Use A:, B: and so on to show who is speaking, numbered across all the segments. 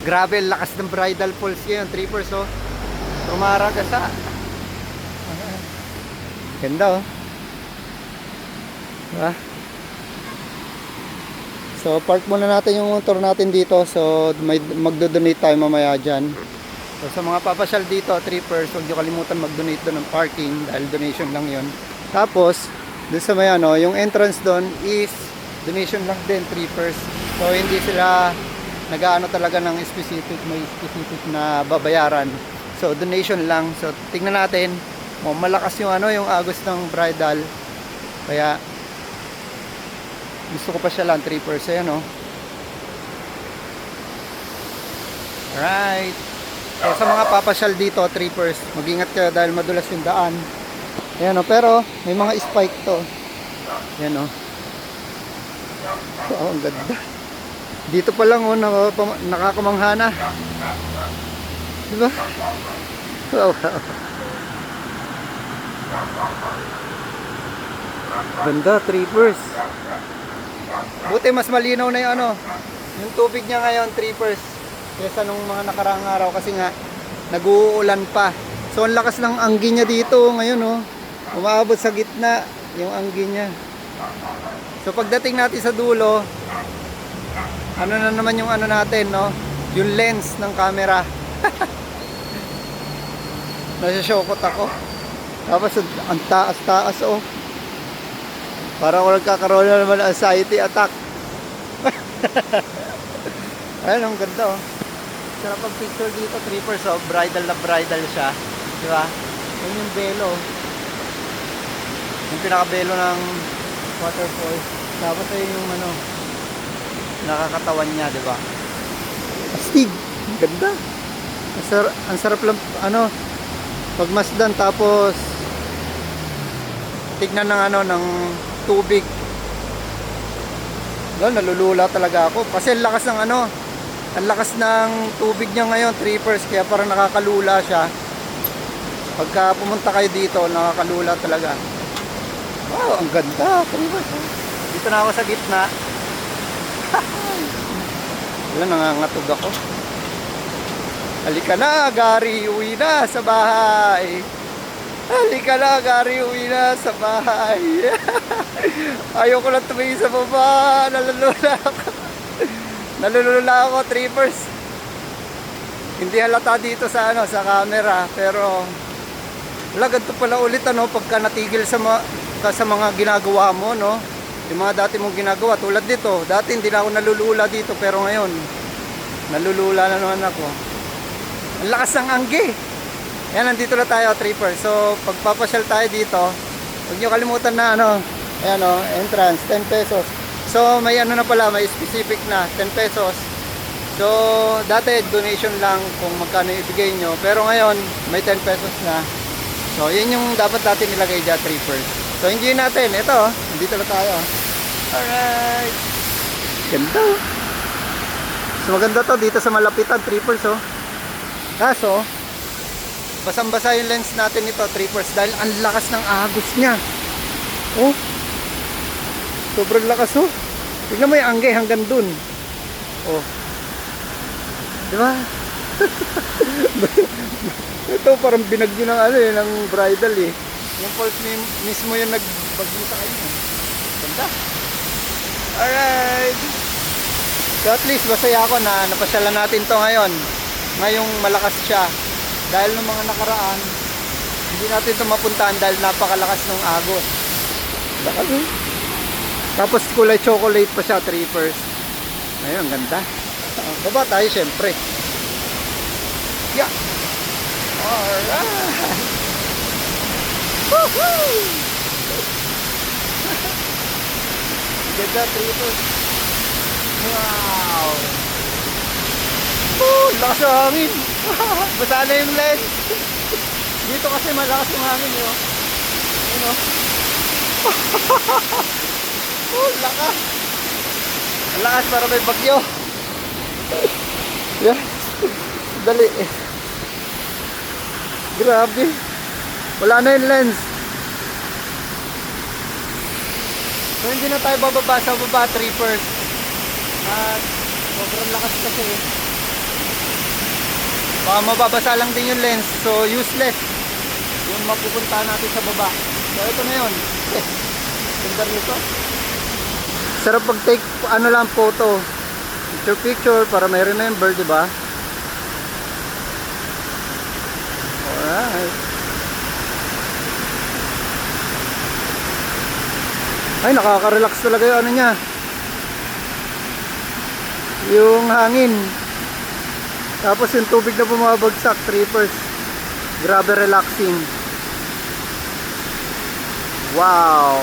A: Grabe, lakas ng bridal pulse ngayon, trippers, oh. Tumaragasa. Ganda, oh. Diba? So, park muna natin yung motor natin dito. So, magdo-donate tayo mamaya dyan. So, sa mga papasyal dito, trippers, huwag nyo kalimutan mag-donate doon ng parking dahil donation lang yon. Tapos, doon sa may ano, yung entrance doon is donation lang din, trippers. So, hindi sila nag-aano talaga ng specific, may specific na babayaran. So, donation lang. So, tingnan natin. Oh, malakas yung ano, yung agos ng bridal. Kaya, gusto ko pa siya lang, trippers. Ayan, oh. Alright. So, sa mga papasyal dito, trippers, mag-ingat kayo dahil madulas yung daan. Ayan, oh. Pero, may mga spike to. Ayan, oh. Oh, ang ganda. Dito pa lang, oh, nakakamangha na. Diba? Wow, wow. Ganda, trippers. Buti mas malinaw na yung ano, yung tubig niya ngayon, trippers, kesa nung mga nakaraang araw kasi nga nag-uulan pa. So ang lakas ng anggi niya dito ngayon, oh. Umaabot sa gitna yung anggi niya. So pagdating natin sa dulo, ano na naman yung ano natin, no? Yung lens ng camera. Nasasyokot ako. Tapos ang taas-taas, oh. Parang ako nagkakaroon na naman ng anxiety attack. Ayun, ang ganda, oh. Sarap ang picture dito, trippers, oh. Bridal na bridal siya. Diba? Yun yung belo. Yung pinaka-belo ng waterfall. Tapos ayun yung ano, nakakatawan niya, diba? Astig. Ang ganda. Ang sarap lang, ano, pagmasdan tapos tignan ng ano, ng tubig. Nalulula talaga ako kasi ang lakas ng ano, ang lakas ng tubig niya ngayon, trippers, kaya parang nakakalula siya. Pagka pumunta kayo dito, nakakalula talaga. Wow, ang ganda, trippers. Dito na ako sa gitna. Wala, nangangatog ako. Halika na, Gary, uwi na sa bahay. Halika na, Gary, uwi na sa bahay. Ayoko lang tumingin sa baba. Nalulula ako. Nalulula ako, trippers. Hindi halata dito sa ano, sa camera, pero wala, ganito pala ulit ano pagka natigil sa mga ginagawa mo, no? Yung mga dati mong ginagawa tulad dito. Dati hindi na ako nalulula dito, pero ngayon nalulula na naman ako. Ang lakas ng anggi. Yan, nandito na tayo, trippers. So, pagpapasyal tayo dito, huwag nyo kalimutan na ano, ayan, o, entrance, 10 pesos. So, may ano na pala, may specific na 10 pesos. So, dati donation lang kung magkano ibigay nyo. Pero ngayon, may 10 pesos na. So, yun yung dapat natin nilagay dyan, trippers. So, enjoy natin. Ito, nandito na tayo. Alright. Ganda. So, maganda to dito sa malapitan, trippers, oh. Kaso, basang-basa yung lens natin nito, trippers, dahil ang lakas ng agos niya. Oh. Sobrang lakas, oh. Tignan mo yung angge hanggang dun. Oh. Diba? Ito parang binagyo ng ano eh, ng bridal eh. Yung pulse mismo yung nagbagyo sa kanya. Ganda. Alright. So at least masaya ako na napasyalan natin to ngayon. Ngayong malakas siya. Dahil ng mga nakaraan, hindi natin ito mapuntahan dahil napakalakas ng agos. Lakas, eh. Tapos kulay chocolate pa siya, trippers. Ayun, ang ganda. Baba tayo syempre. Yeah. Alright. Woohoo! Ganda, trippers. Wow. Lakas ng hangin. Basa na yung lens. Dito kasi malakas yung hangin, yun. Ayun, oh. Lakas. Ang lakas para may bagyo. Yeah. Dali. Grabe. Wala na yung lens. So hindi na tayo bababa sa baba, trippers. At sobrang lakas kasi. Baka mababasa lang din yung lens. So useless yung mapupunta natin sa baba. So ito na yun. Ganda nito. Sarap pag take ano lang photo. Picture para may remember, di ba? Alright. Ay, nakaka-relax talaga yung ano niya. Yung hangin. Tapos yung tubig na bumabagsak, trippers. Grabe relaxing. Wow.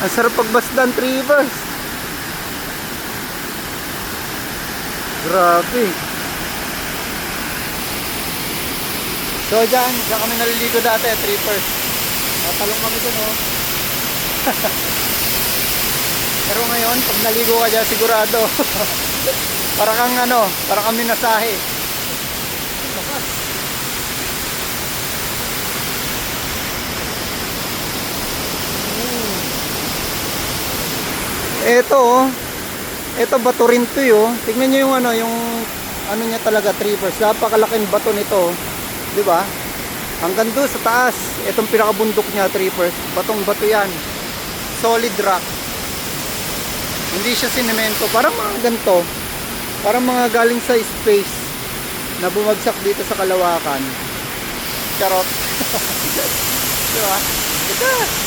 A: Ang sarap pagbasdan, trippers. Grabe. So dyan kami naliligo dati, trippers. Natalong kami dun, oh. Pero ngayon, pag naligo ka dyan, sigurado. Para kang ano, para kami nasahe. Ito, oh. Ito bato rin to, oh. Tingnan niyo yung ano, ano niya talaga, trippers. Napakalaking bato nito, 'di ba? Hanggang doon sa taas. Itong pinakabundok niya, trippers. Batong bato 'yan. Solid rock. Hindi siya sinemento, parang mga ganito. Parang mga galing sa space na bumagsak dito sa kalawakan. Charot. 'Di ba? Ito.